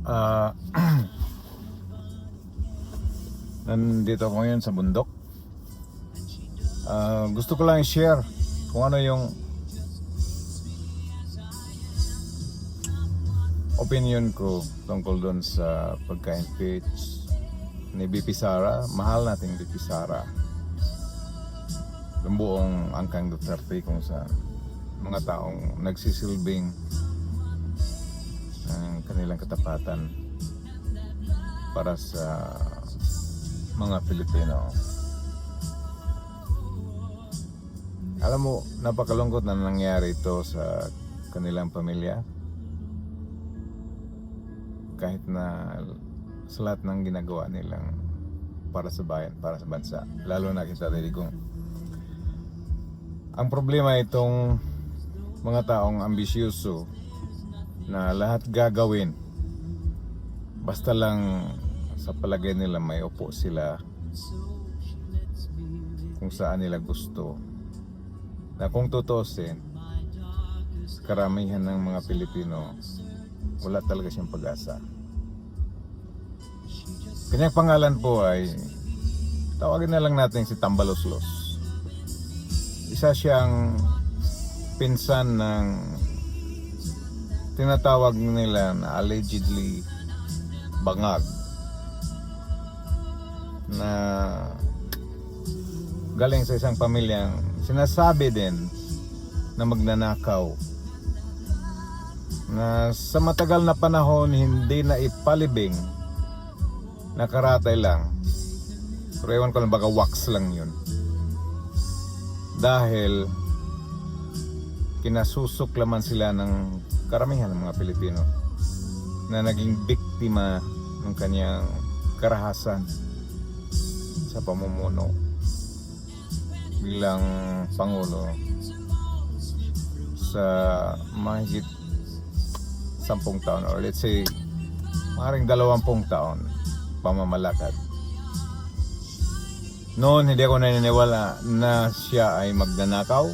Ah, Nandito ako ngayon sa bundok. Gusto ko lang i-share kung ano yung opinion ko tungkol doon sa pagka-impeach ni BP Sara. Mahal nating BP Sara. Yung buong angkang Duterte kung sa mga taong nagsisilbing ang kanilang katapatan para sa mga Pilipino. Alam mo, napakalungkot na nangyari ito sa kanilang pamilya. Kahit na sa lahat ng ginagawa nilang para sa bayan, para sa bansa. Lalo na kita dahil kung ang problema itong mga taong ambisyoso na lahat gagawin basta lang sa palagay nila may upo sila kung saan nila gusto, na kung tutusin karamihan ng mga Pilipino wala talaga siyang pag-asa. Kanyang pangalan po ay tawagin na lang natin si Tambaloslos. Isa siyang pinsan ng tinatawag nila na allegedly bangag na galing sa isang pamilyang sinasabi din na magnanakaw, na sa matagal na panahon hindi na ipalibing, nakaratay lang, pero ewan ko lang baka wax lang yun, dahil kinasusuklaman sila ng karamihan ng mga Pilipino na naging biktima ng kanyang karahasan sa pamumuno bilang Pangulo sa mahigit 10 taon, or let's say maaaring 20 taon pamamalakad. Noon hindi ako naniniwala na siya ay magnanakaw.